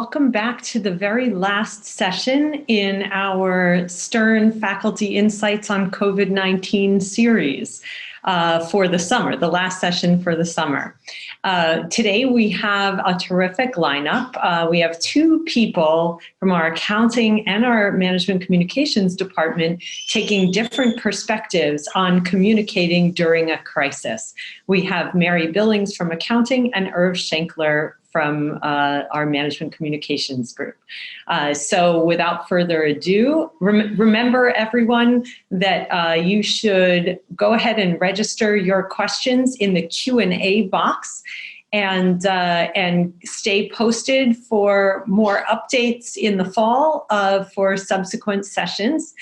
welcome back to the very last session in our Stern Faculty Insights on COVID-19 series for the summer, the last session for the summer. Today we have a terrific lineup. We have two people from our accounting and our management communications department taking different perspectives on communicating during a crisis. We have Mary Billings from accounting and Irv Schenkler from our management communications group. So without further ado, remember everyone that you should go ahead and register your questions in the Q&A box and stay posted for more updates in the fall for subsequent sessions.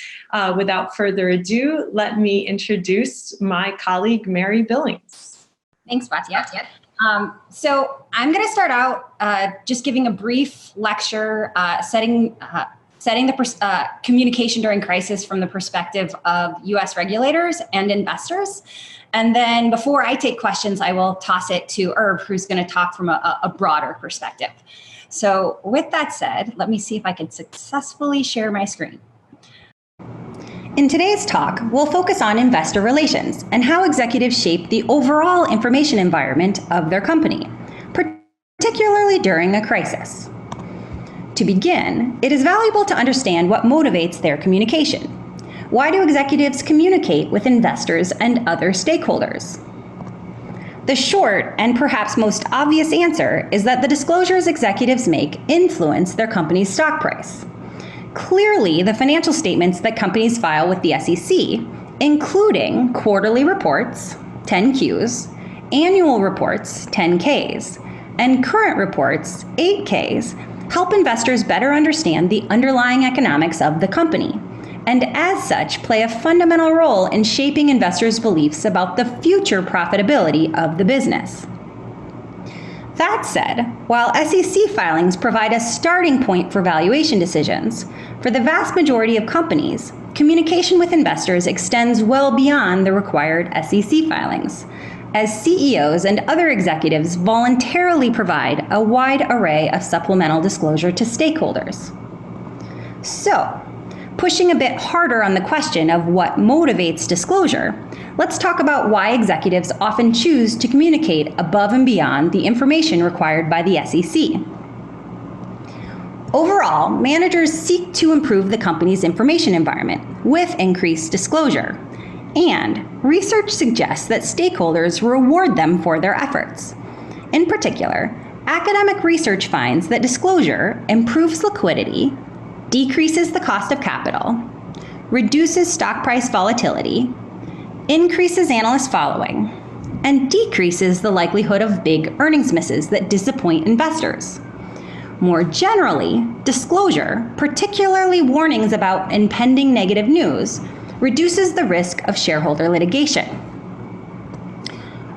Without further ado, let me introduce my colleague, Mary Billings. Thanks, Batia. So I'm going to start out just giving a brief lecture, setting the communication during crisis from the perspective of U.S. regulators and investors. And then before I take questions, I will toss it to Irv, who's going to talk from a broader perspective. So with that said, let me see if I can successfully share my screen. In today's talk, we'll focus on investor relations and how executives shape the overall information environment of their company, particularly during a crisis. To begin, it is valuable to understand what motivates their communication. Why do executives communicate with investors and other stakeholders? The short and perhaps most obvious answer is that the disclosures executives make influence their company's stock price. Clearly, the financial statements that companies file with the SEC, including quarterly reports, 10-Qs, annual reports, 10-Ks, and current reports, 8-Ks, help investors better understand the underlying economics of the company, and as such, play a fundamental role in shaping investors' beliefs about the future profitability of the business. That said, while SEC filings provide a starting point for valuation decisions, for the vast majority of companies, communication with investors extends well beyond the required SEC filings, as CEOs and other executives voluntarily provide a wide array of supplemental disclosure to stakeholders. So, pushing a bit harder on the question of what motivates disclosure, let's talk about why executives often choose to communicate above and beyond the information required by the SEC. Overall, managers seek to improve the company's information environment with increased disclosure, and research suggests that stakeholders reward them for their efforts. In particular, academic research finds that disclosure improves liquidity, decreases the cost of capital, reduces stock price volatility, increases analyst following, and decreases the likelihood of big earnings misses that disappoint investors. More generally, disclosure, particularly warnings about impending negative news, reduces the risk of shareholder litigation.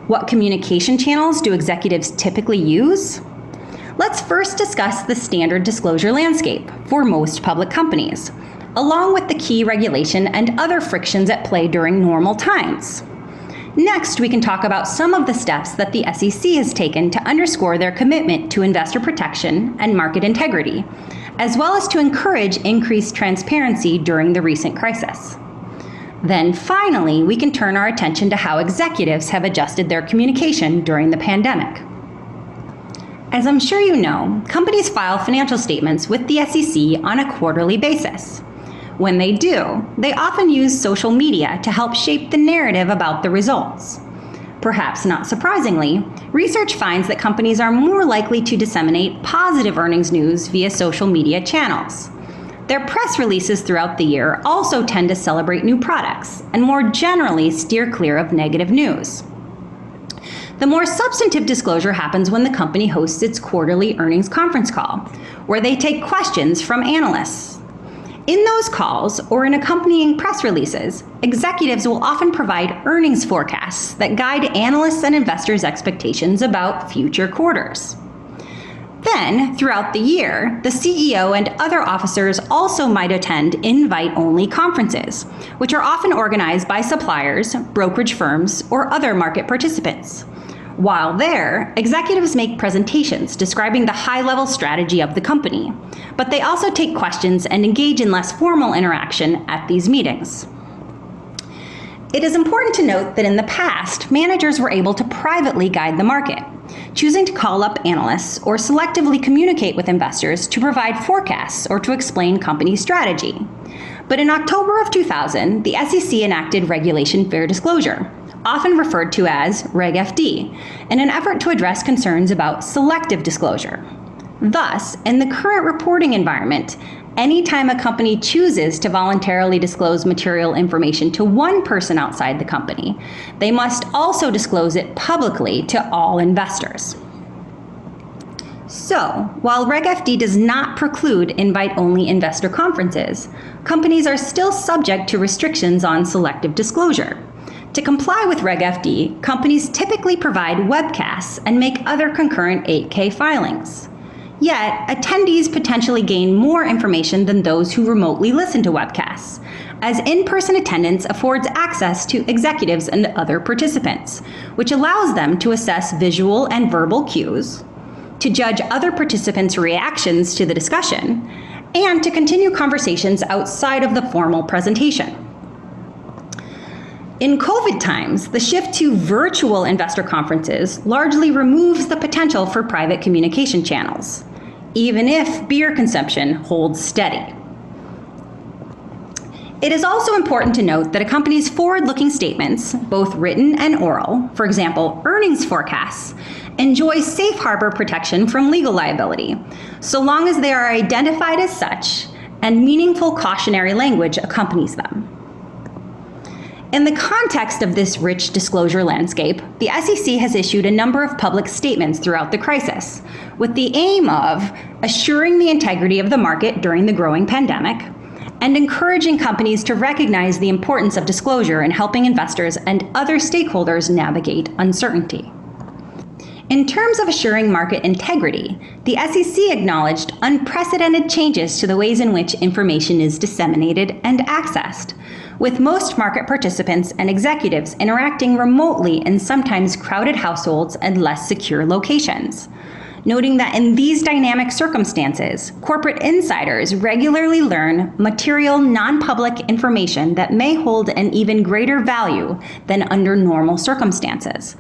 What communication channels do executives typically use? Let's first discuss the standard disclosure landscape for most public companies, along with the key regulation and other frictions at play during normal times. Next, we can talk about some of the steps that the SEC has taken to underscore their commitment to investor protection and market integrity, as well as to encourage increased transparency during the recent crisis. Then finally, we can turn our attention to how executives have adjusted their communication during the pandemic. As I'm sure you know, companies file financial statements with the SEC on a quarterly basis. When they do, they often use social media to help shape the narrative about the results. Perhaps not surprisingly, research finds that companies are more likely to disseminate positive earnings news via social media channels. Their press releases throughout the year also tend to celebrate new products and more generally steer clear of negative news. The more substantive disclosure happens when the company hosts its quarterly earnings conference call, where they take questions from analysts. In those calls or in accompanying press releases, executives will often provide earnings forecasts that guide analysts and investors' expectations about future quarters. Then, throughout the year, the CEO and other officers also might attend invite-only conferences, which are often organized by suppliers, brokerage firms, or other market participants. While there, executives make presentations describing the high-level strategy of the company, but they also take questions and engage in less formal interaction at these meetings. It is important to note that in the past, managers were able to privately guide the market, choosing to call up analysts or selectively communicate with investors to provide forecasts or to explain company strategy. But in October of 2000, the SEC enacted Regulation Fair Disclosure, often referred to as Reg FD, in an effort to address concerns about selective disclosure. Thus, in the current reporting environment, anytime a company chooses to voluntarily disclose material information to one person outside the company, they must also disclose it publicly to all investors. So, while Reg FD does not preclude invite-only investor conferences, companies are still subject to restrictions on selective disclosure. To comply with Reg FD, companies typically provide webcasts and make other concurrent 8K filings. Yet, attendees potentially gain more information than those who remotely listen to webcasts, as in-person attendance affords access to executives and other participants, which allows them to assess visual and verbal cues, to judge other participants' reactions to the discussion, and to continue conversations outside of the formal presentation. In COVID times, the shift to virtual investor conferences largely removes the potential for private communication channels, even if beer consumption holds steady. It is also important to note that a company's forward-looking statements, both written and oral, for example, earnings forecasts, enjoy safe harbor protection from legal liability, so long as they are identified as such and meaningful cautionary language accompanies them. In the context of this rich disclosure landscape, the SEC has issued a number of public statements throughout the crisis, with the aim of assuring the integrity of the market during the growing pandemic and encouraging companies to recognize the importance of disclosure in helping investors and other stakeholders navigate uncertainty. In terms of assuring market integrity, the SEC acknowledged unprecedented changes to the ways in which information is disseminated and accessed, with most market participants and executives interacting remotely in sometimes crowded households and less secure locations, noting that in these dynamic circumstances, corporate insiders regularly learn material non-public information that may hold an even greater value than under normal circumstances,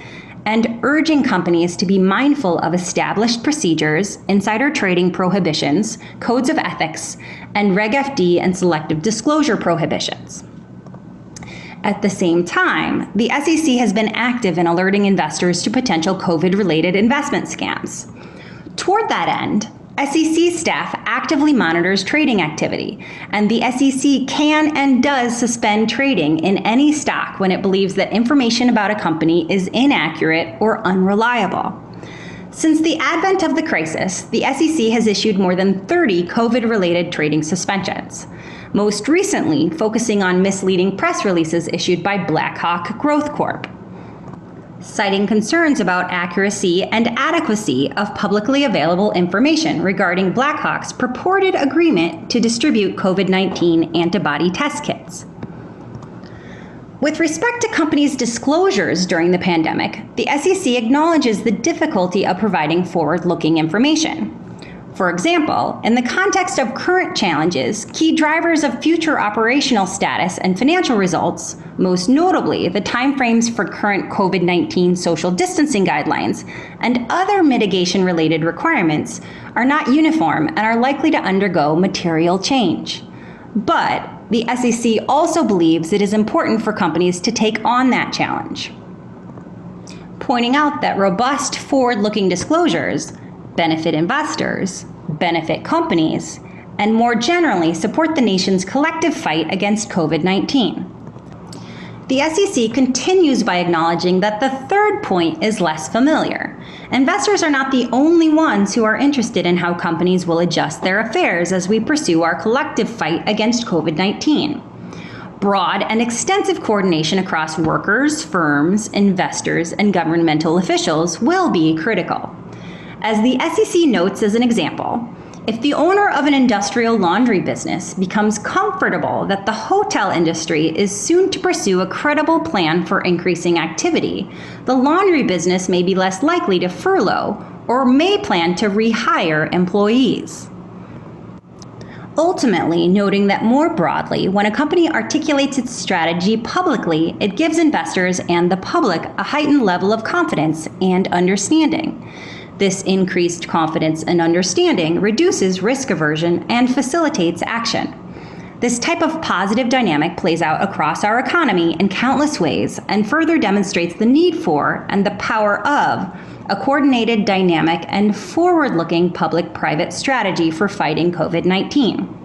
and urging companies to be mindful of established procedures, insider trading prohibitions, codes of ethics, and Reg FD and selective disclosure prohibitions. At the same time, the SEC has been active in alerting investors to potential COVID-related investment scams. Toward that end, SEC staff actively monitors trading activity, and the SEC can and does suspend trading in any stock when it believes that information about a company is inaccurate or unreliable. Since the advent of the crisis, the SEC has issued more than 30 COVID-related trading suspensions, most recently focusing on misleading press releases issued by Blackhawk Growth Corp, citing concerns about accuracy and adequacy of publicly available information regarding Blackhawk's purported agreement to distribute COVID-19 antibody test kits. With respect to companies' disclosures during the pandemic, the SEC acknowledges the difficulty of providing forward-looking information. For example, in the context of current challenges, key drivers of future operational status and financial results, most notably the timeframes for current COVID-19 social distancing guidelines and other mitigation-related requirements, are not uniform and are likely to undergo material change. But the SEC also believes it is important for companies to take on that challenge, pointing out that robust forward-looking disclosures benefit investors, benefit companies, and more generally support the nation's collective fight against COVID-19. The SEC continues by acknowledging that the third point is less familiar. Investors are not the only ones who are interested in how companies will adjust their affairs as we pursue our collective fight against COVID-19. Broad and extensive coordination across workers, firms, investors, and governmental officials will be critical. As the SEC notes as an example, If the owner of an industrial laundry business becomes comfortable that the hotel industry is soon to pursue a credible plan for increasing activity, the laundry business may be less likely to furlough or may plan to rehire employees. Ultimately, noting that more broadly, when a company articulates its strategy publicly, it gives investors and the public a heightened level of confidence and understanding. This increased confidence and understanding reduces risk aversion and facilitates action. This type of positive dynamic plays out across our economy in countless ways and further demonstrates the need for and the power of a coordinated, dynamic, and forward-looking public-private strategy for fighting COVID-19.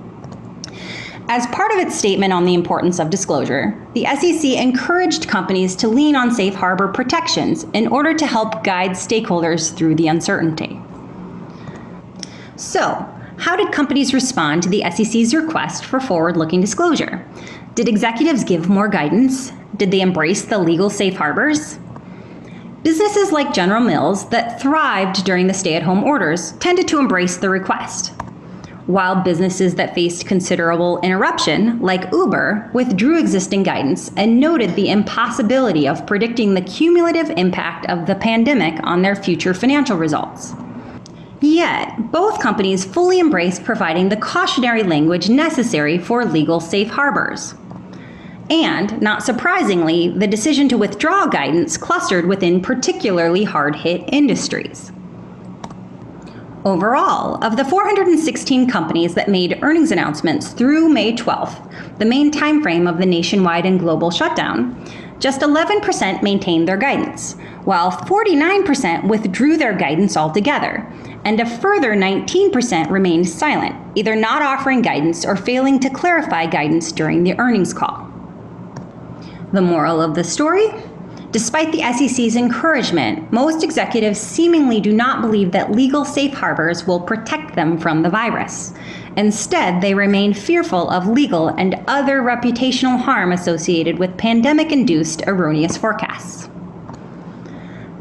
As part of its statement on the importance of disclosure, the SEC encouraged companies to lean on safe harbor protections in order to help guide stakeholders through the uncertainty. So, how did companies respond to the SEC's request for forward-looking disclosure? Did executives give more guidance? Did they embrace the legal safe harbors? Businesses like General Mills that thrived during the stay-at-home orders tended to embrace the request, while businesses that faced considerable interruption, like Uber, withdrew existing guidance and noted the impossibility of predicting the cumulative impact of the pandemic on their future financial results. Yet, both companies fully embraced providing the cautionary language necessary for legal safe harbors. And, not surprisingly, the decision to withdraw guidance clustered within particularly hard-hit industries. Overall, of the 416 companies that made earnings announcements through May 12th, the main timeframe of the nationwide and global shutdown, just 11% maintained their guidance, while 49% withdrew their guidance altogether, and a further 19% remained silent, either not offering guidance or failing to clarify guidance during the earnings call. The moral of the story? Despite the SEC's encouragement, most executives seemingly do not believe that legal safe harbors will protect them from the virus. Instead, they remain fearful of legal and other reputational harm associated with pandemic-induced erroneous forecasts.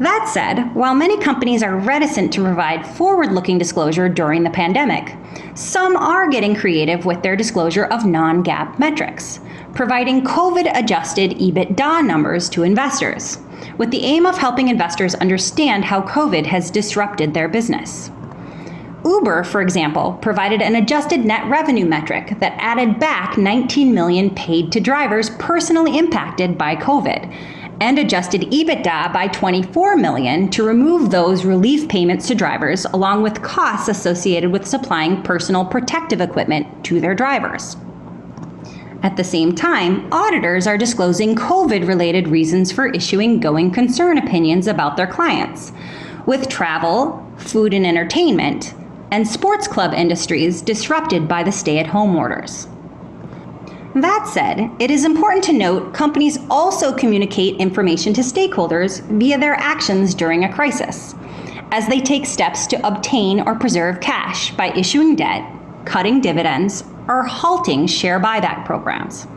That said, while many companies are reticent to provide forward-looking disclosure during the pandemic, some are getting creative with their disclosure of non-GAAP metrics, providing COVID-adjusted EBITDA numbers to investors, with the aim of helping investors understand how COVID has disrupted their business. Uber, for example, provided an adjusted net revenue metric that added back 19 million paid to drivers personally impacted by COVID, and adjusted EBITDA by 24 million to remove those relief payments to drivers along with costs associated with supplying personal protective equipment to their drivers. At the same time, auditors are disclosing COVID-related reasons for issuing going concern opinions about their clients, with travel, food and entertainment, and sports club industries disrupted by the stay-at-home orders. That said, it is important to note companies also communicate information to stakeholders via their actions during a crisis, as they take steps to obtain or preserve cash by issuing debt, cutting dividends, or halting share buyback programs.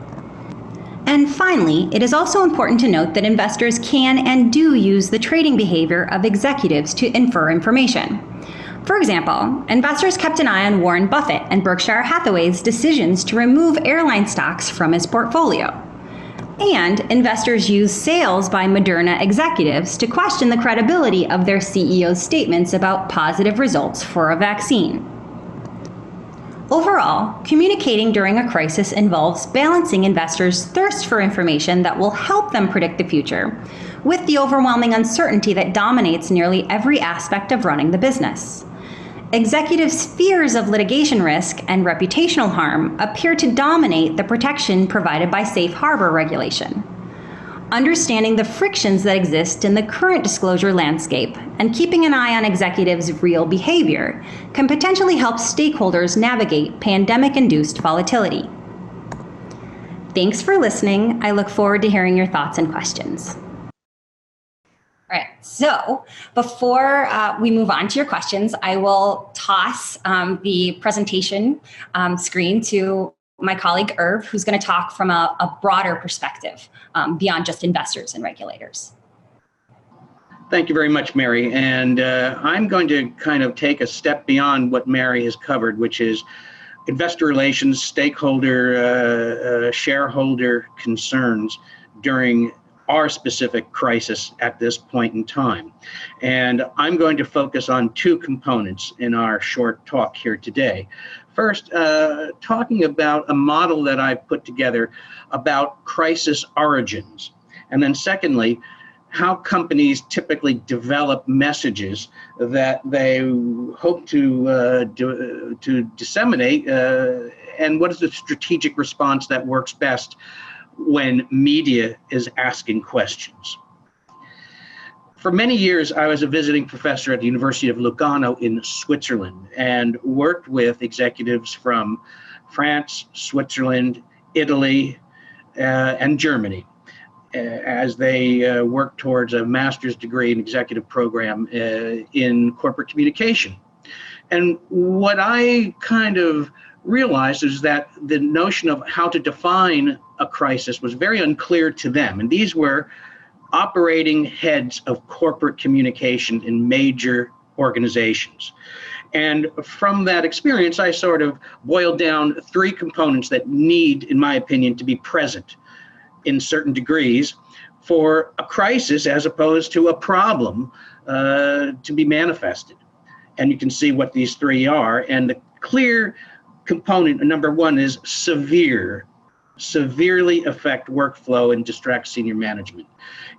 And finally, it is also important to note that investors can and do use the trading behavior of executives to infer information. For example, investors kept an eye on Warren Buffett and Berkshire Hathaway's decisions to remove airline stocks from his portfolio. And investors used sales by Moderna executives to question the credibility of their CEO's statements about positive results for a vaccine. Overall, communicating during a crisis involves balancing investors' thirst for information that will help them predict the future with the overwhelming uncertainty that dominates nearly every aspect of running the business. Executives' fears of litigation risk and reputational harm appear to dominate the protection provided by safe harbor regulation. Understanding the frictions that exist in the current disclosure landscape and keeping an eye on executives' real behavior can potentially help stakeholders navigate pandemic-induced volatility. Thanks for listening. I look forward to hearing your thoughts and questions. All right, so before we move on to your questions, I will toss the presentation screen to my colleague Irv, who's going to talk from a broader perspective beyond just investors and regulators. Thank you very much, Mary. And I'm going to kind of take a step beyond what Mary has covered, which is investor relations, stakeholder, shareholder concerns during our specific crisis at this point in time. And I'm going to focus on two components in our short talk here today. First, talking about a model that I've put together about crisis origins. And then secondly, how companies typically develop messages that they hope to disseminate, and what is the strategic response that works best when media is asking questions. For many years, I was a visiting professor at the University of Lugano in Switzerland and worked with executives from France, Switzerland, Italy, and Germany as they work towards a master's degree in executive program in corporate communication. And what I kind of realized is that the notion of how to define a crisis was very unclear to them. And these were operating heads of corporate communication in major organizations. And from that experience, I sort of boiled down three components that need, in my opinion, to be present in certain degrees for a crisis as opposed to a problem to be manifested. And you can see what these three are. And the clear component, number one, is severely affect workflow and distract senior management,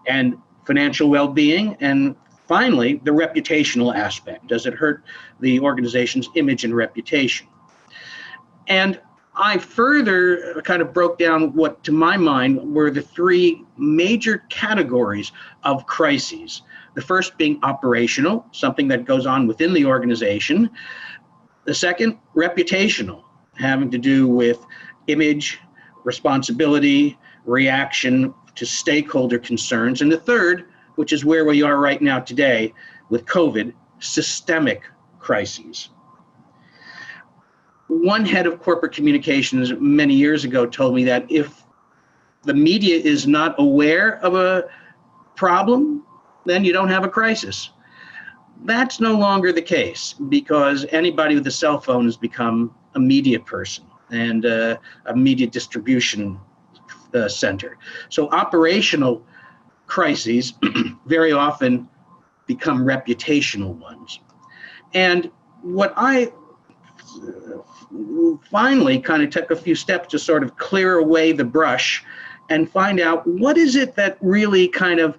and financial well-being, and finally, the reputational aspect. Does it hurt the organization's image and reputation? And I further kind of broke down what, to my mind, were the three major categories of crises. The first being operational, something that goes on within the organization. The second, reputational, having to do with image, responsibility, reaction to stakeholder concerns. And the third, which is where we are right now today with COVID, systemic crises. One head of corporate communications many years ago told me that if the media is not aware of a problem, then you don't have a crisis. That's no longer the case, because anybody with a cell phone has become a media person and a media distribution center. So operational crises very often become reputational ones. And what I finally kind of took a few steps to sort of clear away the brush and find out what is it that really kind of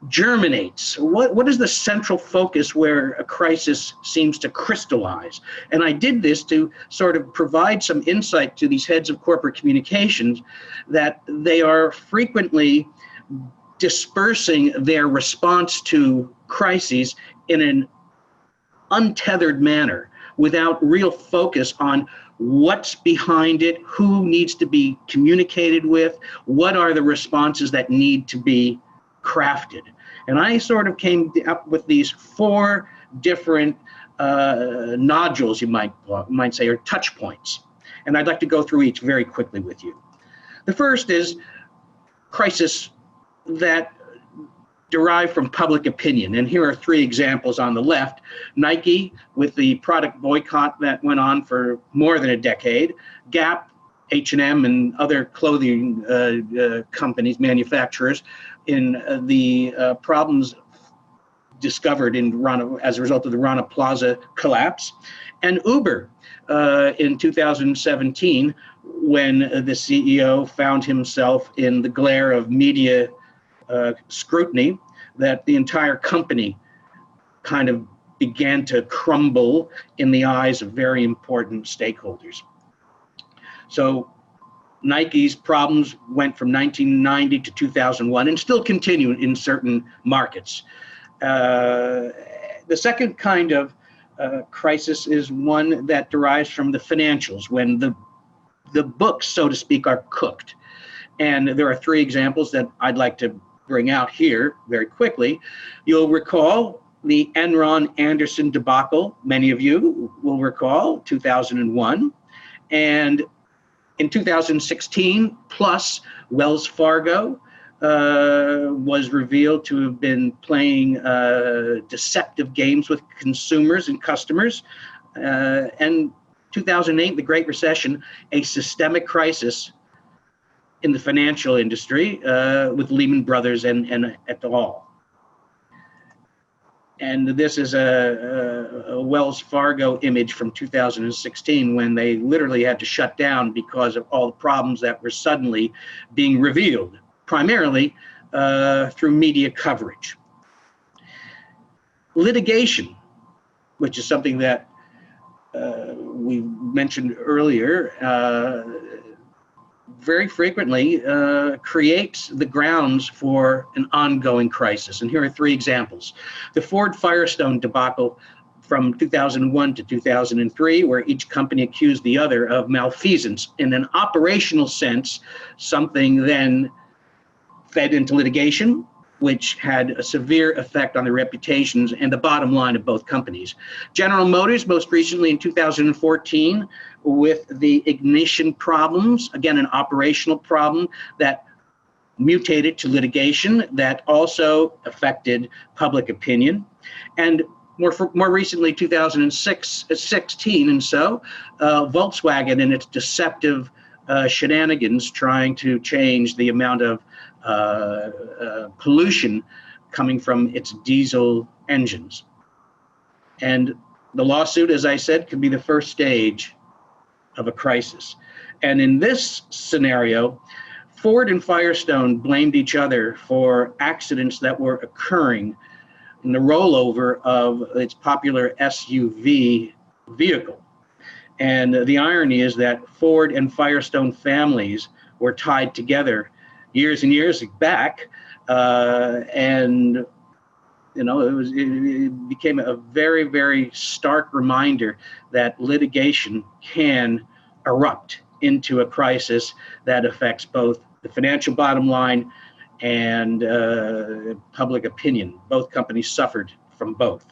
germinates. What is the central focus where a crisis seems to crystallize? And I did this to sort of provide some insight to these heads of corporate communications that they are frequently dispersing their response to crises in an untethered manner without real focus on what's behind it, who needs to be communicated with, what are the responses that need to be crafted. And I sort of came up with these four different nodules, you might say, or touch points. And I'd like to go through each very quickly with you. The first is crisis that derive from public opinion. And here are three examples on the left. Nike, with the product boycott that went on for more than a decade. Gap, H&M, and other clothing companies, manufacturers, in the problems discovered in as a result of the Rana Plaza collapse. And Uber in 2017, when the CEO found himself in the glare of media scrutiny, that the entire company kind of began to crumble in the eyes of very important stakeholders. So Nike's problems went from 1990 to 2001 and still continue in certain markets. The second kind of crisis is one that derives from the financials, when the books, so to speak, are cooked. And there are three examples that I'd like to bring out here very quickly. You'll recall the Enron Anderson debacle. Many of you will recall 2001. And in 2016, plus Wells Fargo was revealed to have been playing deceptive games with consumers and customers. And 2008, the Great Recession, a systemic crisis in the financial industry with Lehman Brothers and et al. And this is a Wells Fargo image from 2016 when they literally had to shut down because of all the problems that were suddenly being revealed, primarily through media coverage. Litigation, which is something that we mentioned earlier, very frequently creates the grounds for an ongoing crisis. And here are three examples. The Ford Firestone debacle from 2001 to 2003, where each company accused the other of malfeasance. In an operational sense, something then fed into litigation, which had a severe effect on the reputations and the bottom line of both companies. General Motors, most recently in 2014, with the ignition problems, again, an operational problem that mutated to litigation that also affected public opinion. And more recently, 2016 and so, Volkswagen and its deceptive shenanigans trying to change the amount of pollution coming from its diesel engines. And the lawsuit, as I said, could be the first stage of a crisis. And in this scenario, Ford and Firestone blamed each other for accidents that were occurring in the rollover of its popular SUV vehicle. And the irony is that Ford and Firestone families were tied together years and years back, and it became a very, very stark reminder that litigation can erupt into a crisis that affects both the financial bottom line and public opinion. Both companies suffered from both.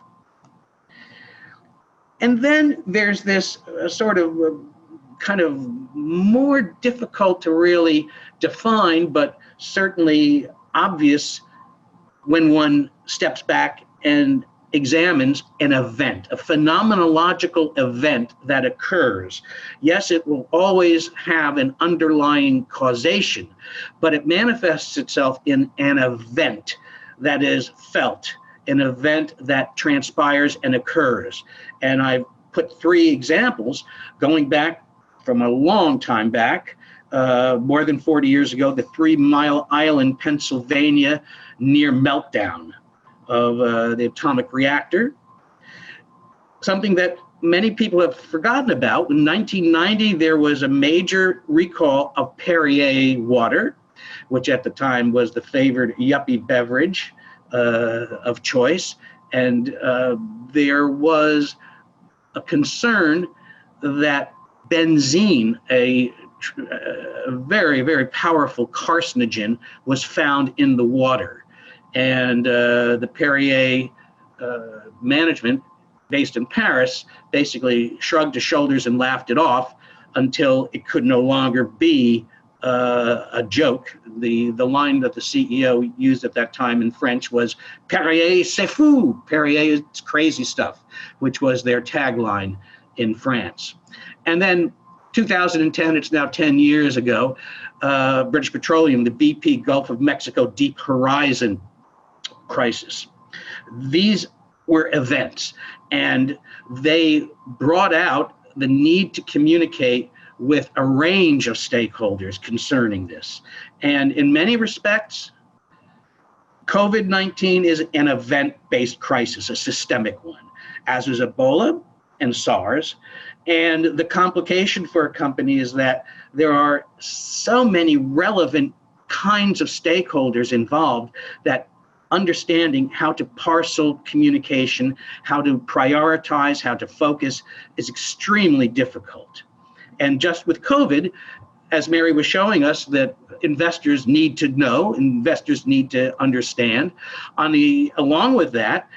And then there's this sort of kind of more difficult to really define, but certainly obvious when one steps back and examines an event, a phenomenological event that occurs. Yes, it will always have an underlying causation, but it manifests itself in an event that is felt, an event that transpires and occurs. And I've put three examples going back from a long time back, more than 40 years ago, the 3 Mile Island, Pennsylvania near meltdown of the atomic reactor. Something that many people have forgotten about. In 1990, there was a major recall of Perrier water, which at the time was the favored yuppie beverage of choice. And there was a concern that benzene, a very, very powerful carcinogen, was found in the water. And the Perrier management, based in Paris, basically shrugged his shoulders and laughed it off until it could no longer be a joke. The line that the CEO used at that time in French was "Perrier, c'est fou." Perrier is crazy stuff, which was their tagline in France. And then 2010, it's now 10 years ago, British Petroleum, the BP Gulf of Mexico Deep Horizon crisis. These were events, and they brought out the need to communicate with a range of stakeholders concerning this. And in many respects, COVID-19 is an event-based crisis, a systemic one, as is Ebola and SARS. And the complication for a company is that there are so many relevant kinds of stakeholders involved that understanding how to parcel communication, how to prioritize, how to focus is extremely difficult. And just with COVID, as Mary was showing us, that investors need to know, investors need to understand. Along with that,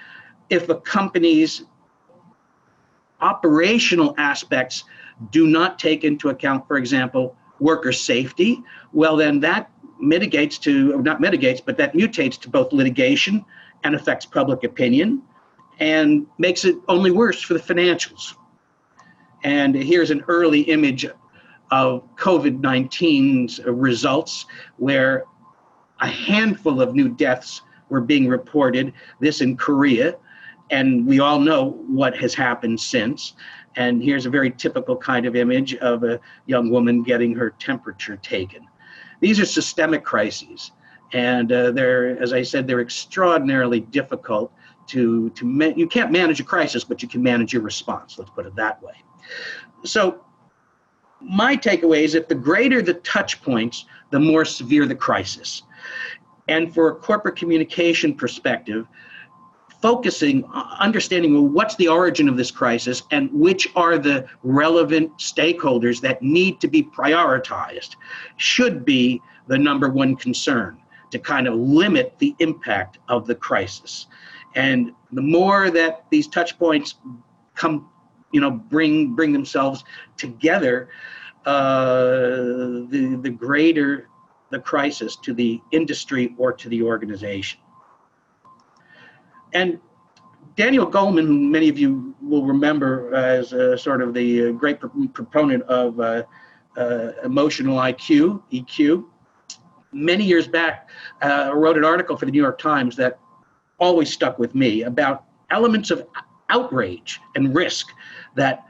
if a company's operational aspects do not take into account, for example, worker safety, well, then that mitigates to, or not mitigates, but that mutates to both litigation and affects public opinion and makes it only worse for the financials. And here's an early image of COVID-19's results, where a handful of new deaths were being reported, this in Korea, and we all know what has happened since. And here's a very typical kind of image of a young woman getting her temperature taken. These are systemic crises, and they're, as I said, they're extraordinarily difficult to you can't manage a crisis, but you can manage your response, let's put it that way. So my takeaway is that the greater the touch points, the more severe the crisis. And for a corporate communication perspective, focusing, understanding, well, what's the origin of this crisis and which are the relevant stakeholders that need to be prioritized should be the number one concern to kind of limit the impact of the crisis. And the more that these touch points come, bring themselves together, the greater the crisis to the industry or to the organization. And Daniel Goleman, who many of you will remember as sort of the great proponent of emotional IQ, EQ, many years back wrote an article for the New York Times that always stuck with me about elements of outrage and risk that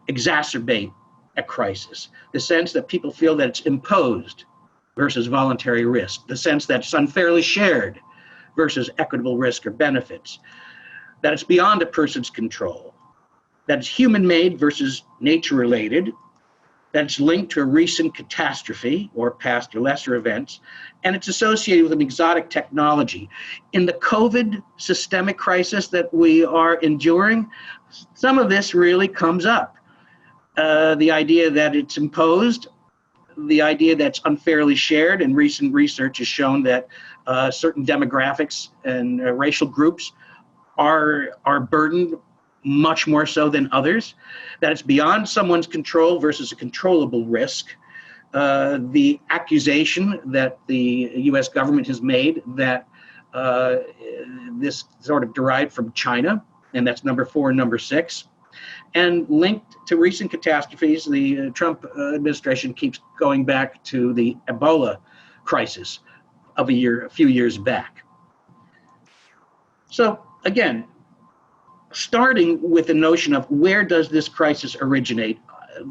exacerbate a crisis. The sense that people feel that it's imposed versus voluntary risk, the sense that it's unfairly shared versus equitable risk or benefits, that it's beyond a person's control, that it's human-made versus nature-related, that it's linked to a recent catastrophe or past or lesser events, and it's associated with an exotic technology. In the COVID systemic crisis that we are enduring, some of this really comes up. The idea that it's imposed, the idea that's unfairly shared, and recent research has shown that certain demographics and racial groups are burdened much more so than others, that it's beyond someone's control versus a controllable risk. The accusation that the US government has made that this sort of derived from China, and that's number 4 and number 6. And linked to recent catastrophes, the Trump administration keeps going back to the Ebola crisis of a few years back. So again, starting with the notion of where does this crisis originate,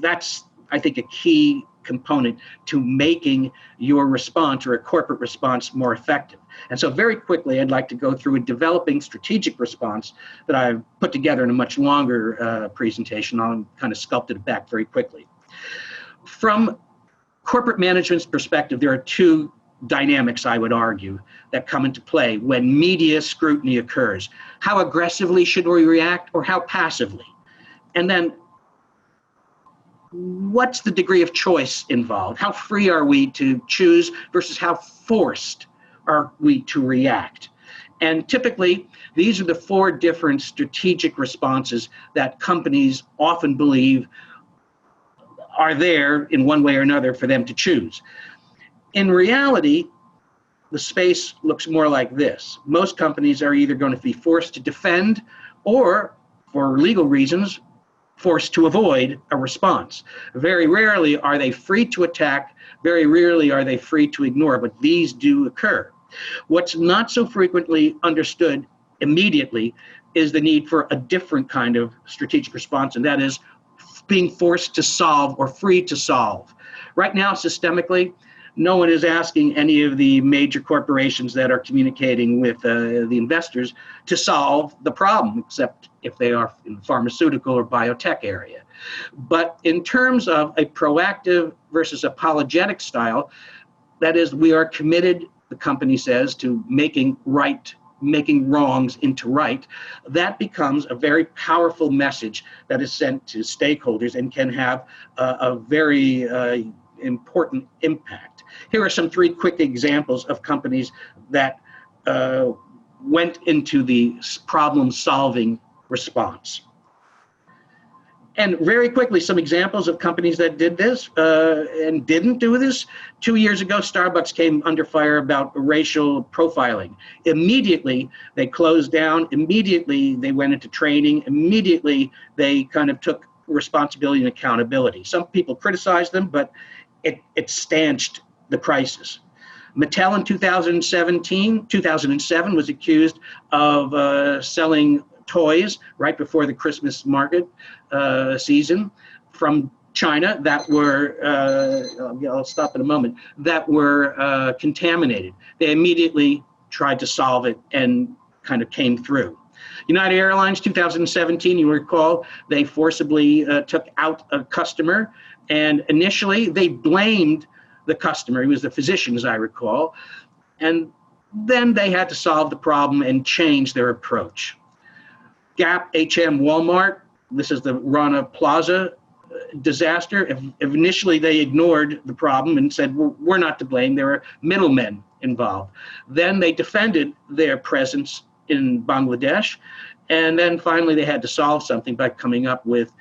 that's, I think, a key component to making your response or a corporate response more effective. And so very quickly, I'd like to go through a developing strategic response that I've put together in a much longer presentation. I'll kind of sculpt it back very quickly. From corporate management's perspective, there are two dynamics, I would argue, that come into play when media scrutiny occurs. How aggressively should we react, or how passively? And then what's the degree of choice involved? How free are we to choose versus how forced are we to react? And typically, these are the 4 different strategic responses that companies often believe are there in one way or another for them to choose. In reality, the space looks more like this. Most companies are either going to be forced to defend or, for legal reasons, forced to avoid a response. Very rarely are they free to attack, very rarely are they free to ignore, but these do occur. What's not so frequently understood immediately is the need for a different kind of strategic response, and that is being forced to solve or free to solve. Right now, systemically, no one is asking any of the major corporations that are communicating with the investors to solve the problem, except if they are in the pharmaceutical or biotech area. But in terms of a proactive versus apologetic style, that is, we are committed, the company says, to making wrongs into right. That becomes a very powerful message that is sent to stakeholders and can have a very important impact. Here are some 3 quick examples of companies that went into the problem-solving response. And very quickly, some examples of companies that did this and didn't do this. 2 years ago, Starbucks came under fire about racial profiling. Immediately, they closed down. Immediately, they went into training. Immediately, they kind of took responsibility and accountability. Some people criticized them, but it stanched the crisis. Mattel in 2007 was accused of selling toys right before the Christmas market season from China that were, I'll stop in a moment, that were contaminated. They immediately tried to solve it and kind of came through. United Airlines, 2017, you recall, they forcibly took out a customer, and initially they blamed the customer. He was the physician, as I recall, and then they had to solve the problem and change their approach. Gap, H&M, Walmart, this is the Rana Plaza disaster. If initially they ignored the problem and said, well, we're not to blame, there were middlemen involved. Then they defended their presence in Bangladesh, and then finally they had to solve something by coming up with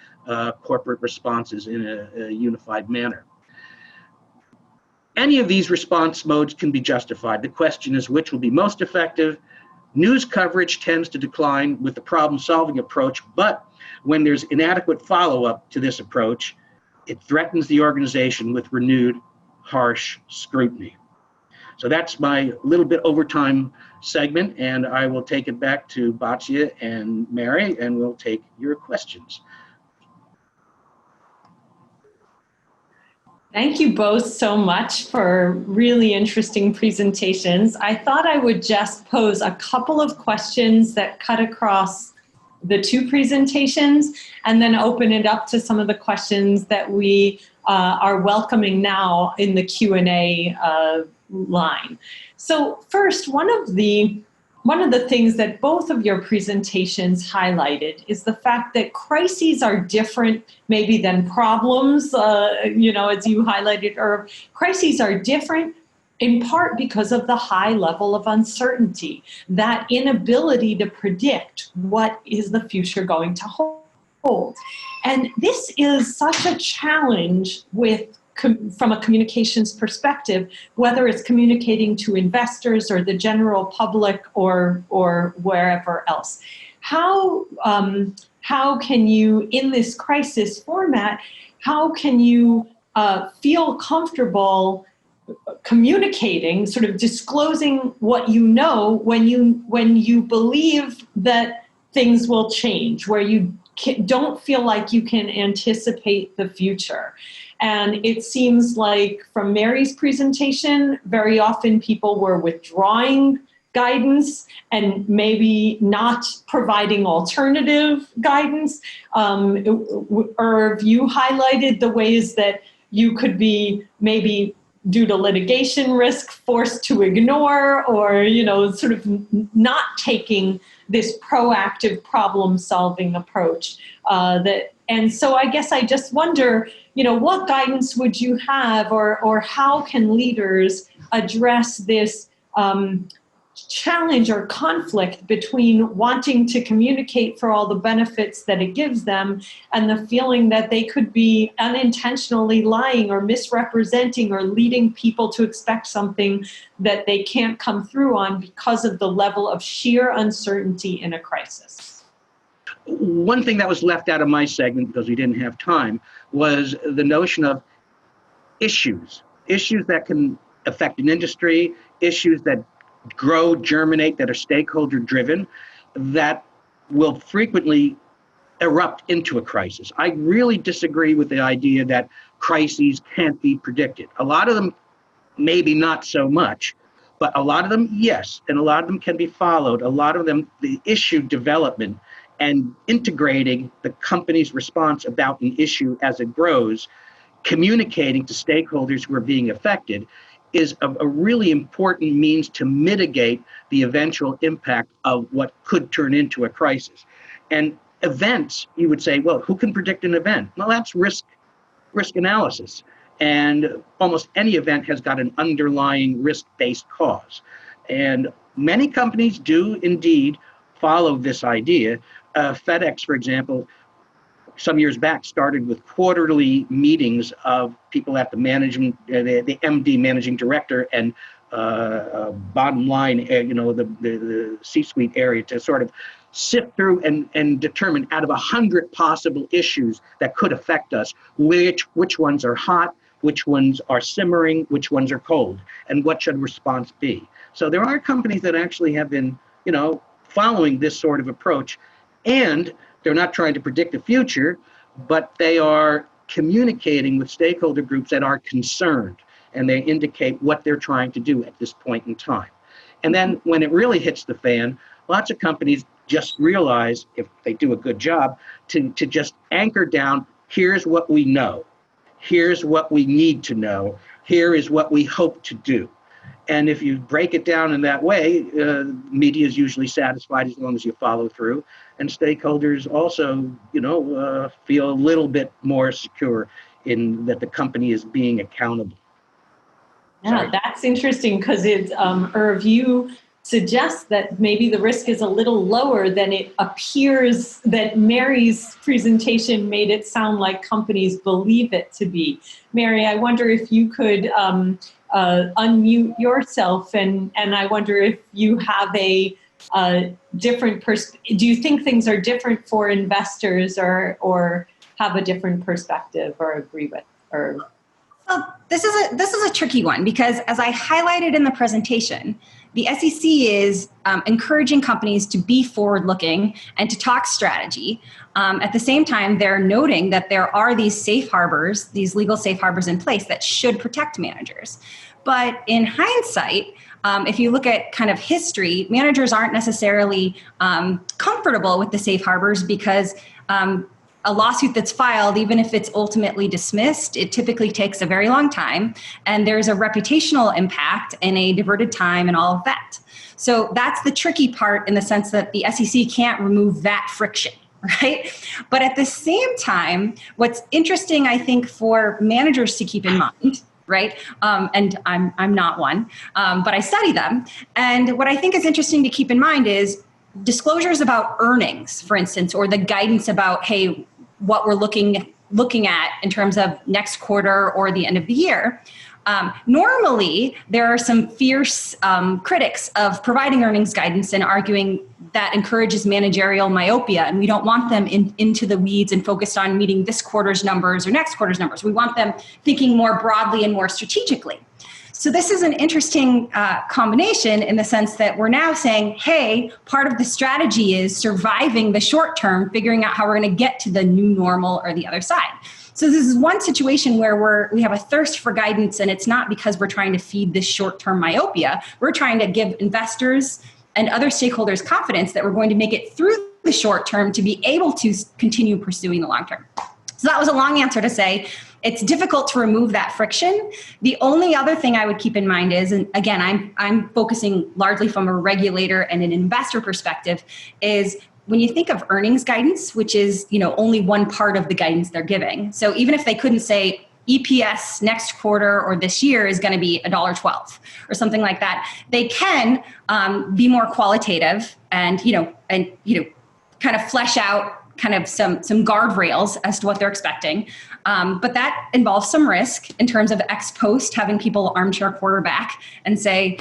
corporate responses in a unified manner. Any of these response modes can be justified. The question is which will be most effective. News coverage tends to decline with the problem-solving approach, but when there's inadequate follow-up to this approach, it threatens the organization with renewed, harsh scrutiny. So that's my little bit overtime segment, and I will take it back to Batia and Mary, and we'll take your questions. Thank you both so much for really interesting presentations. I thought I would just pose a couple of questions that cut across the two presentations and then open it up to some of the questions that we are welcoming now in the Q&A line. So first, one of the things that both of your presentations highlighted is the fact that crises are different maybe than problems, as you highlighted, Irv. Crises are different in part because of the high level of uncertainty, that inability to predict what is the future going to hold. And this is such a challenge from a communications perspective, whether it's communicating to investors or the general public or wherever else. How can you, in this crisis format, how can you feel comfortable communicating, sort of disclosing what you know when you believe that things will change, where you don't feel like you can anticipate the future? And it seems like from Mary's presentation, very often people were withdrawing guidance and maybe not providing alternative guidance. Irv, you highlighted the ways that you could be maybe due to litigation risk forced to ignore or, sort of not taking this proactive problem-solving approach. And so I guess I just wonder, what guidance would you have or how can leaders address this challenge or conflict between wanting to communicate for all the benefits that it gives them and the feeling that they could be unintentionally lying or misrepresenting or leading people to expect something that they can't come through on because of the level of sheer uncertainty in a crisis? One thing that was left out of my segment because we didn't have time was the notion of issues that can affect an industry, issues that grow, germinate, that are stakeholder driven, that will frequently erupt into a crisis. I really disagree with the idea that crises can't be predicted. A lot of them, maybe not so much, but a lot of them, yes, and a lot of them can be followed. A lot of them, the issue development and integrating the company's response about an issue as it grows, communicating to stakeholders who are being affected, is a really important means to mitigate the eventual impact of what could turn into a crisis. And events, you would say, well, who can predict an event? Well, that's risk analysis. And almost any event has got an underlying risk-based cause. And many companies do indeed follow this idea. FedEx, for example, some years back started with quarterly meetings of people at the management, the MD, managing director, and bottom line, the C-suite area to sort of sift through and determine out of 100 possible issues that could affect us, which ones are hot, which ones are simmering, which ones are cold, and what should response be. So there are companies that actually have been, following this sort of approach, and they're not trying to predict the future, but they are communicating with stakeholder groups that are concerned, and they indicate what they're trying to do at this point in time. And then when it really hits the fan, lots of companies just realize, if they do a good job, to just anchor down, here's what we know, here's what we need to know, here is what we hope to do. And if you break it down in that way, media is usually satisfied as long as you follow through. And stakeholders also, feel a little bit more secure in that the company is being accountable. Yeah, that's interesting because it's, Irv, you suggest that maybe the risk is a little lower than it appears that Mary's presentation made it sound like companies believe it to be. Mary, I wonder if you could unmute yourself, and I wonder if you have a different do you think things are different for investors or have a different perspective or agree with? Or well, this is a tricky one because as I highlighted in the presentation, the SEC is encouraging companies to be forward-looking and to talk strategy. At the same time, they're noting that there are these safe harbors, these legal safe harbors in place that should protect managers. But in hindsight, if you look at kind of history, managers aren't necessarily comfortable with the safe harbors because a lawsuit that's filed, even if it's ultimately dismissed, it typically takes a very long time, and there's a reputational impact and a diverted time and all of that. So that's the tricky part in the sense that the SEC can't remove that friction, right? But at the same time, what's interesting, I think, for managers to keep in mind, right? And I'm not one, but I study them. And what I think is interesting to keep in mind is disclosures about earnings, for instance, or the guidance about, hey, what we're looking at in terms of next quarter or the end of the year. Normally, there are some fierce critics of providing earnings guidance and arguing that encourages managerial myopia, and we don't want them into the weeds and focused on meeting this quarter's numbers or next quarter's numbers. We want them thinking more broadly and more strategically. So this is an interesting combination in the sense that we're now saying, hey, part of the strategy is surviving the short term, figuring out how we're going to get to the new normal or the other side. So this is one situation where we have a thirst for guidance, and it's not because we're trying to feed this short-term myopia. We're trying to give investors and other stakeholders confidence that we're going to make it through the short term to be able to continue pursuing the long term. So that was a long answer to say it's difficult to remove that friction. The only other thing I would keep in mind is, and again, I'm focusing largely from a regulator and an investor perspective, is when you think of earnings guidance, which is only one part of the guidance they're giving. So even if they couldn't say EPS next quarter or this year is going to be $1.12 or something like that, they can be more qualitative and kind of flesh out kind of some guardrails as to what they're expecting. But that involves some risk in terms of ex post having people armchair quarterback and say,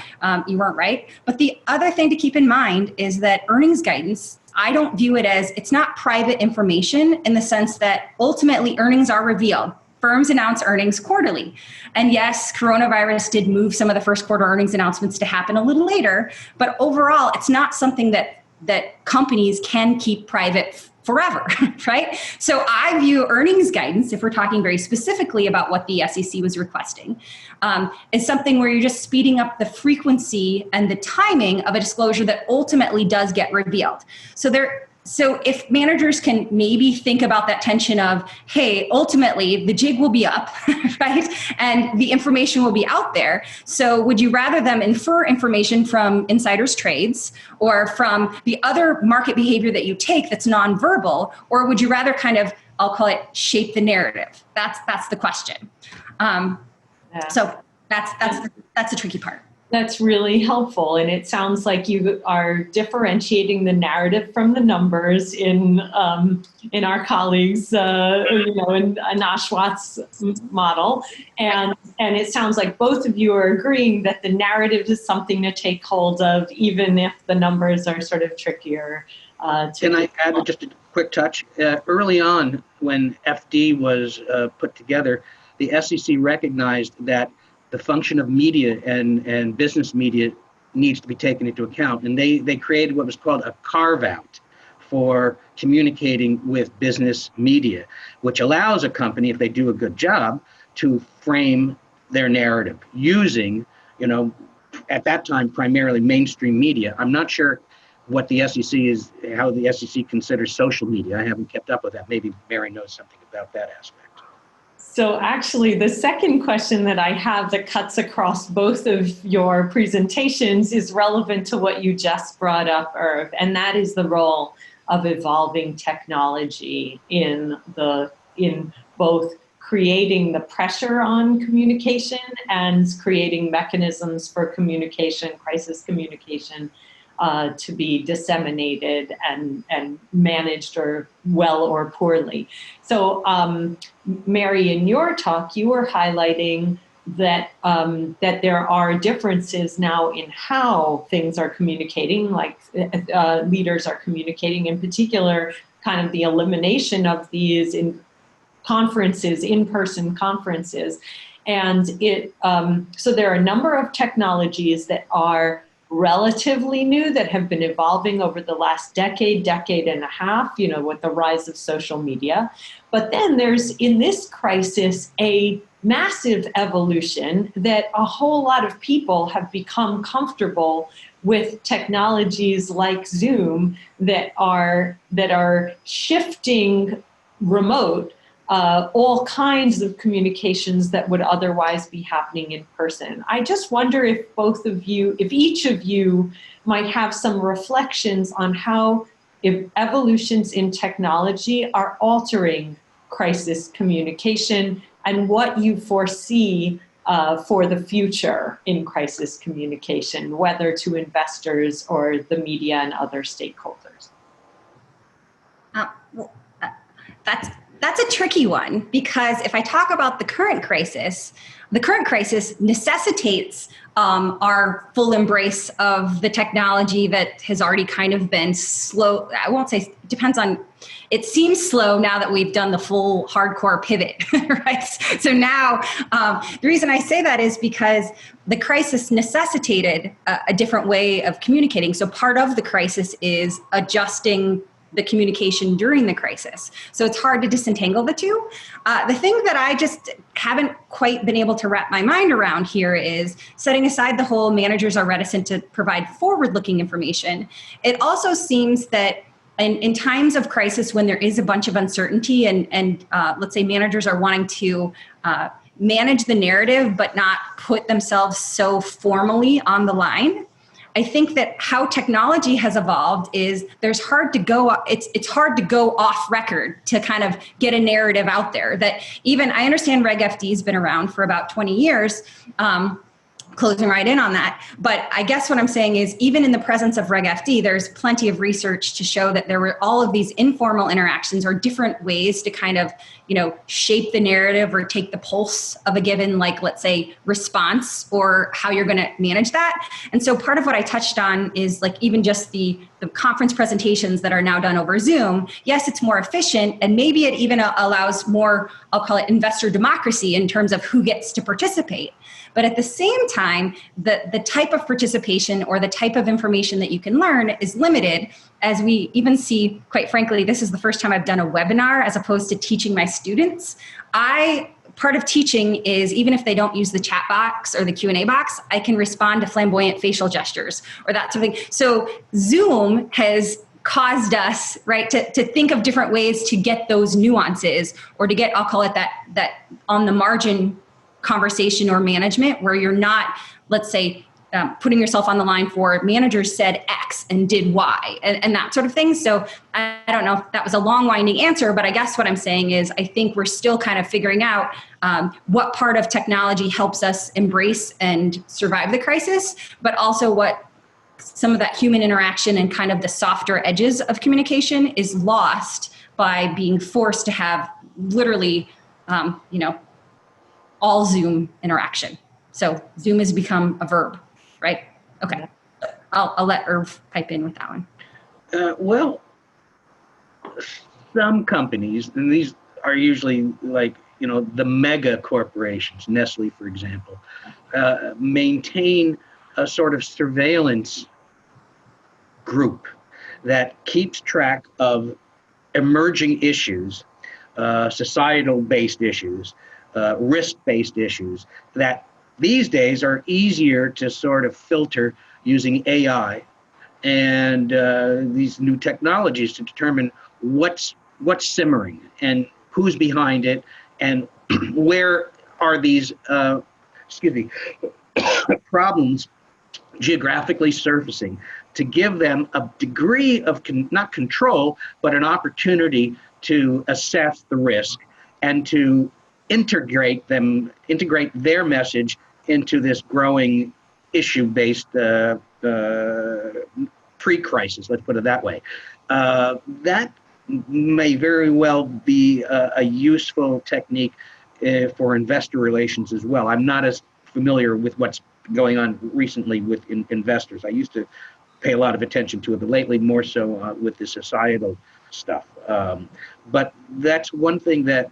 you weren't right. But the other thing to keep in mind is that earnings guidance, I don't view it as, it's not private information in the sense that ultimately earnings are revealed. Firms announce earnings quarterly. And yes, coronavirus did move some of the first quarter earnings announcements to happen a little later, but overall, it's not something that companies can keep private forever, right? So I view earnings guidance, if we're talking very specifically about what the SEC was requesting, is something where you're just speeding up the frequency and the timing of a disclosure that ultimately does get revealed. So if managers can maybe think about that tension of, hey, ultimately the jig will be up, right? And the information will be out there. So would you rather them infer information from insiders' trades or from the other market behavior that you take that's nonverbal, or would you rather kind of, I'll call it, shape the narrative? That's the question. So that's the tricky part. That's really helpful. And it sounds like you are differentiating the narrative from the numbers in our colleagues, in Ashwat's model. And it sounds like both of you are agreeing that the narrative is something to take hold of, even if the numbers are sort of trickier. Can I add just a quick touch? Early on, when FD was put together, the SEC recognized that the function of media and business media needs to be taken into account. And they created what was called a carve-out for communicating with business media, which allows a company, if they do a good job, to frame their narrative using, at that time, primarily mainstream media. I'm not sure what the SEC is, how the SEC considers social media. I haven't kept up with that. Maybe Mary knows something about that aspect. So actually, the second question that I have that cuts across both of your presentations is relevant to what you just brought up, Irv, and that is the role of evolving technology in both creating the pressure on communication and creating mechanisms for communication, crisis communication, to be disseminated and managed or well or poorly. So Mary, in your talk, you were highlighting that there are differences now in how things are communicating, like leaders are communicating, in particular, kind of the elimination of these in-person conferences. And so there are a number of technologies that are relatively new that have been evolving over the last decade and a half, with the rise of social media. But then there's, in this crisis, a massive evolution that a whole lot of people have become comfortable with technologies like Zoom that are shifting remote all kinds of communications that would otherwise be happening in person. I just wonder if each of you might have some reflections on how evolutions in technology are altering crisis communication and what you foresee for the future in crisis communication, whether to investors or the media and other stakeholders. That's a tricky one, because if I talk about the current crisis necessitates our full embrace of the technology that has already kind of been slow. I won't say, it seems slow now that we've done the full hardcore pivot, right? So now the reason I say that is because the crisis necessitated a different way of communicating. So part of the crisis is adjusting the communication during the crisis. So it's hard to disentangle the two. The thing that I just haven't quite been able to wrap my mind around here is, setting aside the whole managers are reticent to provide forward-looking information, it also seems that in times of crisis, when there is a bunch of uncertainty and let's say managers are wanting to manage the narrative but not put themselves so formally on the line, I think that how technology has evolved is it's hard to go off record to kind of get a narrative out there. That even, I understand Reg FD has been around for about 20 years, closing right in on that. But I guess what I'm saying is, even in the presence of Reg FD, there's plenty of research to show that there were all of these informal interactions or different ways to kind of, shape the narrative or take the pulse of a given, like, let's say, response, or how you're going to manage that. And so part of what I touched on is, like, even just the conference presentations that are now done over Zoom. Yes, it's more efficient, and maybe it even allows more, I'll call it investor democracy, in terms of who gets to participate. But at the same time, the type of participation or the type of information that you can learn is limited, as we even see, quite frankly, this is the first time I've done a webinar as opposed to teaching my students. Part of teaching is, even if they don't use the chat box or the Q&A box, I can respond to flamboyant facial gestures or that sort of thing. So Zoom has caused us, right, to think of different ways to get those nuances, or to get, I'll call it that on the margin conversation or management, where you're not, let's say, putting yourself on the line for managers said X and did Y and that sort of thing. So I don't know if that was a long winding answer, but I guess what I'm saying is I think we're still kind of figuring out what part of technology helps us embrace and survive the crisis, but also what some of that human interaction and kind of the softer edges of communication is lost by being forced to have literally, all Zoom interaction. So Zoom has become a verb, right? Okay. I'll let Irv pipe in with that one. Well, some companies, and these are usually like, the mega corporations, Nestle, for example, maintain a sort of surveillance group that keeps track of emerging issues, societal-based issues, risk-based issues that these days are easier to sort of filter using AI and these new technologies to determine what's simmering and who's behind it and where are these problems geographically surfacing, to give them a degree of not control, but an opportunity to assess the risk and to integrate their message into this growing issue-based pre-crisis, let's put it that way. That may very well be a useful technique for investor relations as well. I'm not as familiar with what's going on recently with investors. I used to pay a lot of attention to it, but lately more so with the societal stuff. But that's one thing that,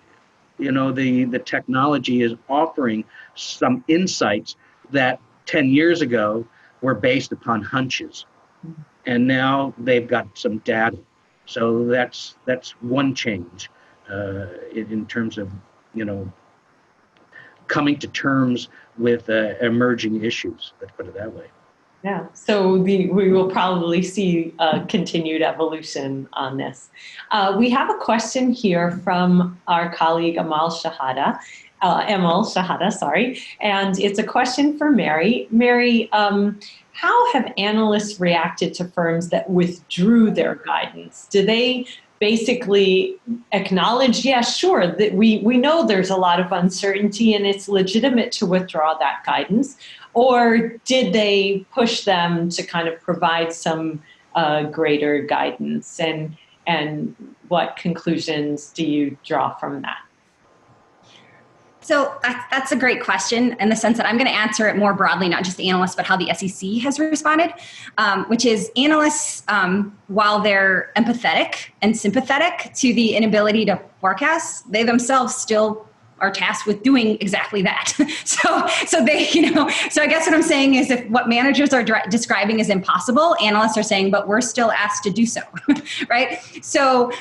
the technology is offering some insights that 10 years ago were based upon hunches. And now they've got some data. So that's one change in terms of, coming to terms with emerging issues, let's put it that way. Yeah, so we will probably see continued evolution on this. We have a question here from our colleague Emil Shahada, and it's a question for Mary. Mary, how have analysts reacted to firms that withdrew their guidance? Do they basically acknowledge, yeah, sure, that we know there's a lot of uncertainty and it's legitimate to withdraw that guidance? Or did they push them to kind of provide some greater guidance? And what conclusions do you draw from that? So that's a great question in the sense that I'm going to answer it more broadly, not just analysts, but how the SEC has responded, which is analysts, while they're empathetic and sympathetic to the inability to forecast, they themselves still are tasked with doing exactly that. So they, so I guess what I'm saying is if what managers are describing is impossible, analysts are saying, but we're still asked to do so, right? So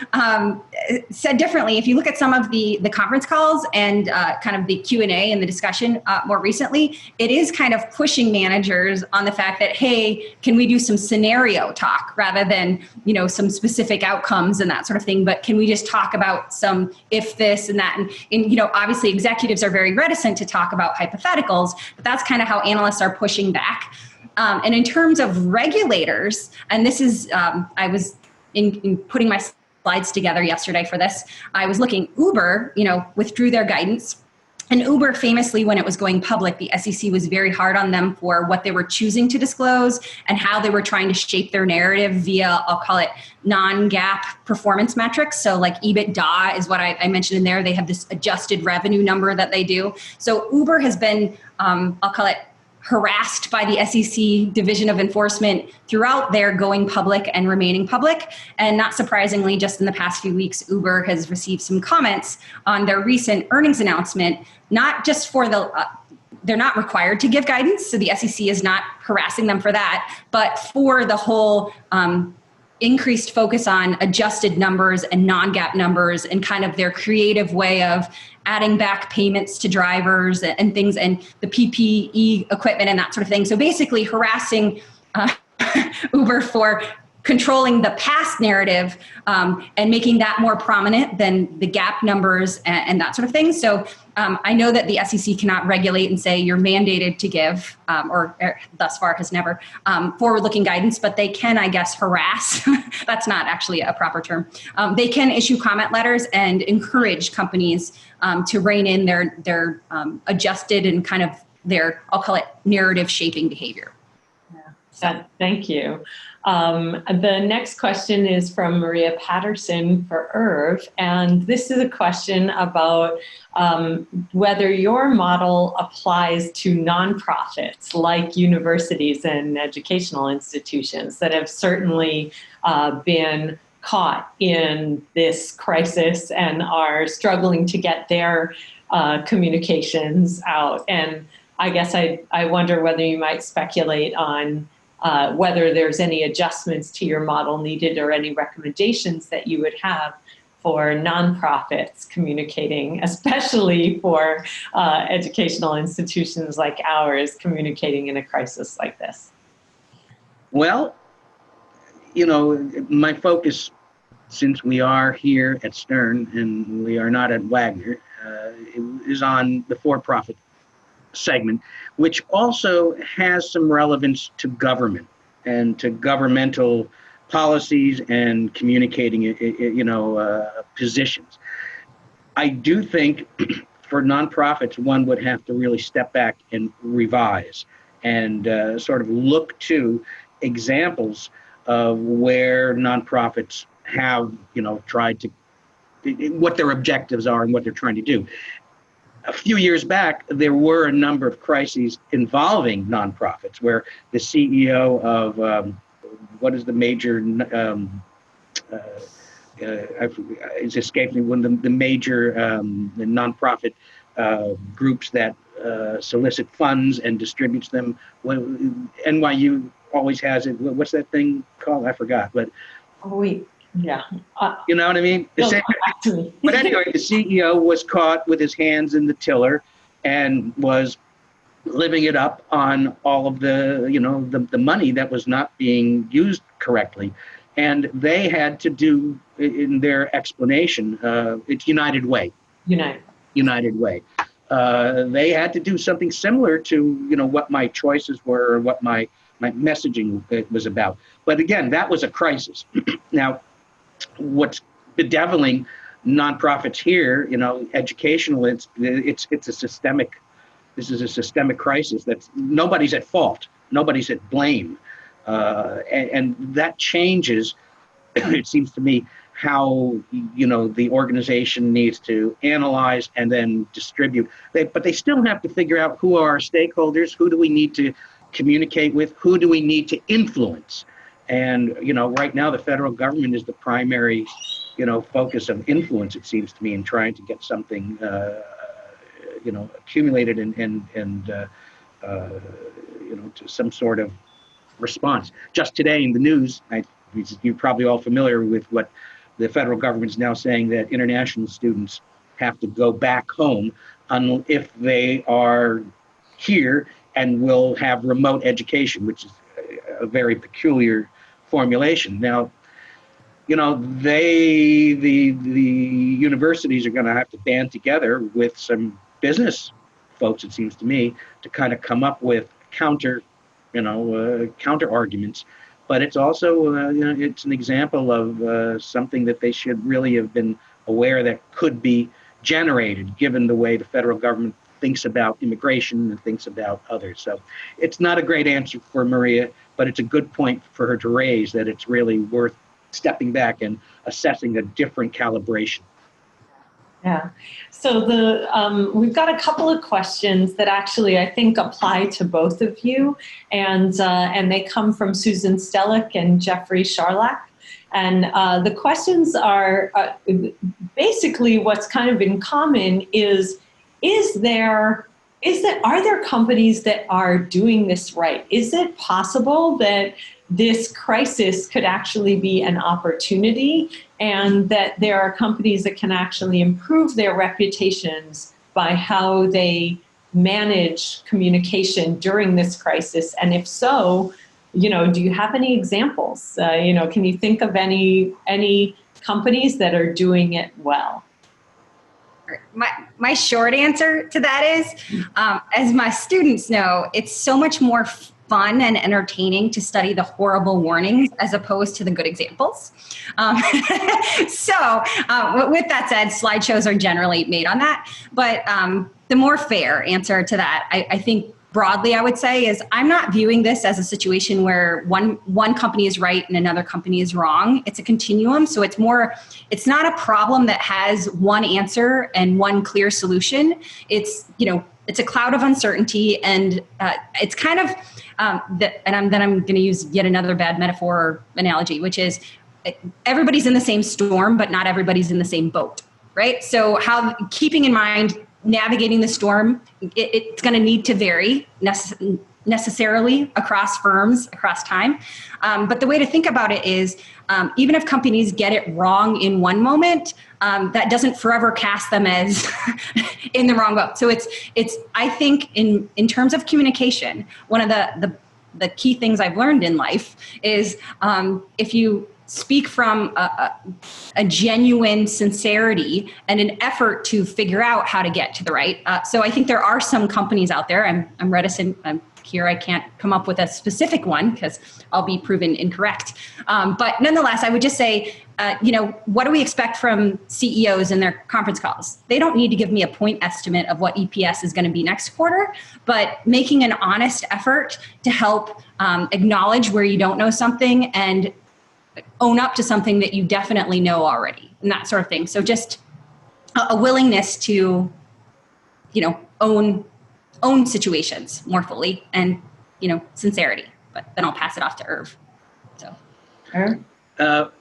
said differently, if you look at some of the conference calls and kind of the Q&A and the discussion more recently, it is kind of pushing managers on the fact that, hey, can we do some scenario talk rather than, some specific outcomes and that sort of thing, but can we just talk about some if this and that, and obviously executives are very reticent to talk about hypotheticals, but that's kind of how analysts are pushing back. And in terms of regulators, and this is, I was in putting my slides together yesterday for this, I was looking, Uber, withdrew their guidance. And Uber famously, when it was going public, the SEC was very hard on them for what they were choosing to disclose and how they were trying to shape their narrative via, I'll call it non-GAAP performance metrics. So like EBITDA is what I mentioned in there. They have this adjusted revenue number that they do. So Uber has been, I'll call it harassed by the SEC Division of Enforcement throughout their going public and remaining public. And not surprisingly, just in the past few weeks, Uber has received some comments on their recent earnings announcement, not just for they're not required to give guidance, so the SEC is not harassing them for that, but for the whole increased focus on adjusted numbers and non-GAAP numbers and kind of their creative way of adding back payments to drivers and things and the PPE equipment and that sort of thing. So basically harassing Uber for controlling the past narrative and making that more prominent than the gap numbers and that sort of thing. So I know that the SEC cannot regulate and say you're mandated to give, or thus far has never, forward-looking guidance, but they can, I guess, harass. That's not actually a proper term. They can issue comment letters and encourage companies to rein in their adjusted and kind of their, I'll call it, narrative shaping behavior. Thank you. The next question is from Maria Patterson for Irv, and this is a question about whether your model applies to nonprofits like universities and educational institutions that have certainly been caught in this crisis and are struggling to get their communications out. And I guess I wonder whether you might speculate on whether there's any adjustments to your model needed or any recommendations that you would have for nonprofits communicating, especially for educational institutions like ours communicating in a crisis like this. Well, my focus, since we are here at Stern and we are not at Wagner, is on the for-profit segment, which also has some relevance to government and to governmental policies and communicating, positions. I do think for nonprofits, one would have to really step back and revise and sort of look to examples of where nonprofits have, tried to, what their objectives are and what they're trying to do. A few years back, there were a number of crises involving nonprofits where the CEO of what is the major, it's escaped me, one of the major nonprofit groups that solicit funds and distributes them. NYU always has it. What's that thing called? I forgot. But yeah. You know what I mean? But anyway, the CEO was caught with his hands in the tiller and was living it up on all of the money that was not being used correctly. And they had to do, in their explanation, it's United Way. United Way. They had to do something similar to, what my choices were or what my messaging was about. But again, that was a crisis. Now, what's bedeviling nonprofits here, educational, it's a systemic, this is a systemic crisis that's, nobody's at fault, nobody's at blame. And that changes, it seems to me, how, the organization needs to analyze and then distribute. But they still have to figure out who are our stakeholders, who do we need to communicate with, who do we need to influence. And, right now the federal government is the primary, focus of influence, it seems to me, in trying to get something, accumulated and to some sort of response. Just today in the news, you're probably all familiar with what the federal government is now saying, that international students have to go back home if they are here and will have remote education, which is a very peculiar formulation. Now, the universities are going to have to band together with some business folks, it seems to me, to kind of come up with counter arguments. But it's also, it's an example of something that they should really have been aware that could be generated, given the way the federal government thinks about immigration and thinks about others. So it's not a great answer for Maria, but it's a good point for her to raise, that it's really worth stepping back and assessing a different calibration. Yeah. So we've got a couple of questions that actually I think apply to both of you, and they come from Susan Stellick and Jeffrey Sharlach. And the questions are basically what's kind of in common is are there companies that are doing this right? Is it possible that this crisis could actually be an opportunity, and that there are companies that can actually improve their reputations by how they manage communication during this crisis? And if so, Do you have any examples? Can you think of any companies that are doing it well? My short answer to that is, as my students know, it's so much more fun and entertaining to study the horrible warnings as opposed to the good examples. So with that said, slideshows are generally made on that. But the more fair answer to that, I think broadly, I would say, is I'm not viewing this as a situation where one company is right and another company is wrong. It's a continuum. So it's not a problem that has one answer and one clear solution. It's a cloud of uncertainty, and it's kind of I'm going to use yet another bad metaphor or analogy, which is everybody's in the same storm, but not everybody's in the same boat, right? So keeping in mind navigating the storm, it's going to need to vary necessarily across firms, across time. But the way to think about it is, even if companies get it wrong in one moment, that doesn't forever cast them as in the wrong boat. So I think in terms of communication, one of the key things I've learned in life is, if you speak from a genuine sincerity and an effort to figure out how to get to the right. So I think there are some companies out there, I'm reticent, here I can't come up with a specific one because I'll be proven incorrect. But nonetheless, I would just say, what do we expect from CEOs in their conference calls? They don't need to give me a point estimate of what EPS is going to be next quarter, but making an honest effort to help acknowledge where you don't know something and own up to something that you definitely know already, and that sort of thing. So just a willingness to, own situations more fully, and, sincerity. But then I'll pass it off to Irv. So, Irv?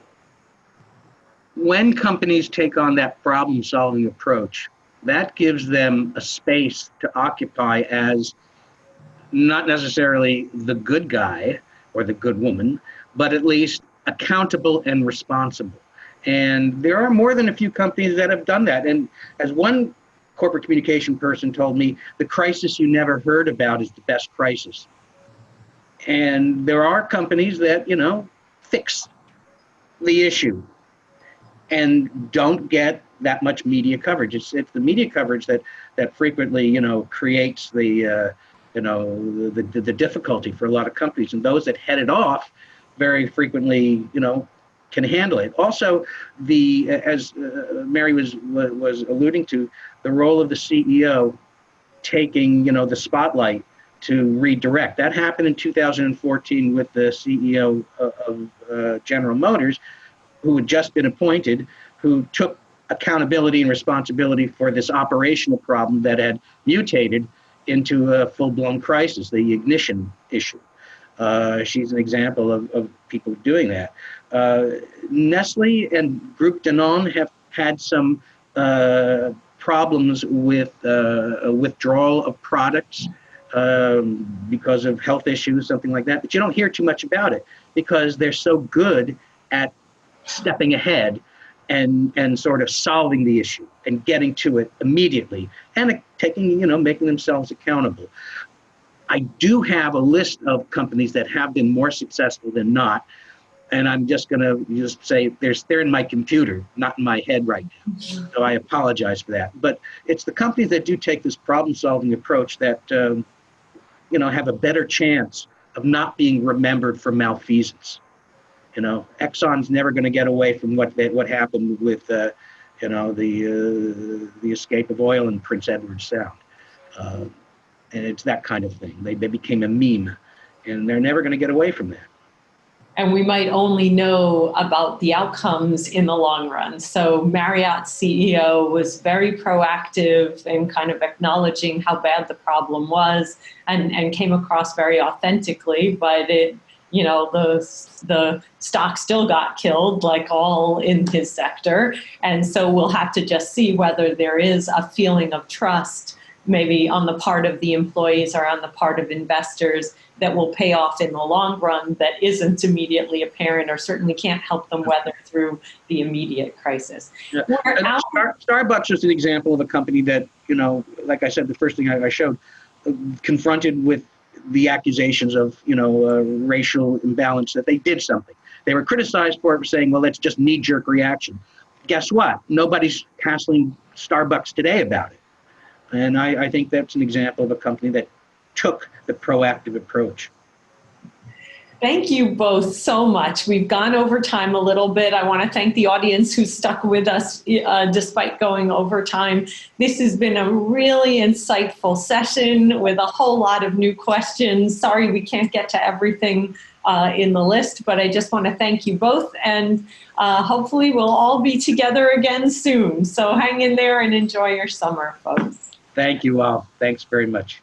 When companies take on that problem-solving approach, that gives them a space to occupy as not necessarily the good guy or the good woman, but at least accountable and responsible. And there are more than a few companies that have done that. And as one corporate communication person told me, the crisis you never heard about is the best crisis. And there are companies that, fix the issue and don't get that much media coverage. It's the media coverage that frequently, creates the difficulty for a lot of companies. And those that head it off very frequently, can handle it. Also, as Mary was alluding to, the role of the CEO taking, the spotlight to redirect. That happened in 2014 with the CEO of General Motors, who had just been appointed, who took accountability and responsibility for this operational problem that had mutated into a full-blown crisis, the ignition issue. She's an example of people doing that. Nestle and Groupe Danone have had some problems with withdrawal of products because of health issues, something like that. But you don't hear too much about it because they're so good at stepping ahead and sort of solving the issue and getting to it immediately and making themselves accountable. I do have a list of companies that have been more successful than not, and I'm just going to say they're in my computer, not in my head right now. So I apologize for that. But it's the companies that do take this problem-solving approach that have a better chance of not being remembered for malfeasance. Exxon's never going to get away from what happened with the escape of oil in Prince Edward Sound. And it's that kind of thing. They became a meme, and they're never going to get away from that. And we might only know about the outcomes in the long run. So Marriott's CEO was very proactive in kind of acknowledging how bad the problem was and came across very authentically, but the stock still got killed, like all in his sector. And so we'll have to just see whether there is a feeling of trust, maybe on the part of the employees or on the part of investors, that will pay off in the long run, that isn't immediately apparent or certainly can't help them weather through the immediate crisis. Yeah. Starbucks is an example of a company that, like I said, the first thing I showed, confronted with the accusations of, racial imbalance, that they did something. They were criticized for saying, well, that's just knee-jerk reaction. Guess what? Nobody's hassling Starbucks today about it. And I think that's an example of a company that took the proactive approach. Thank you both so much. We've gone over time a little bit. I want to thank the audience who stuck with us despite going over time. This has been a really insightful session with a whole lot of new questions. Sorry we can't get to everything in the list, but I just want to thank you both, and hopefully we'll all be together again soon. So hang in there and enjoy your summer, folks. Thank you all. Thanks very much.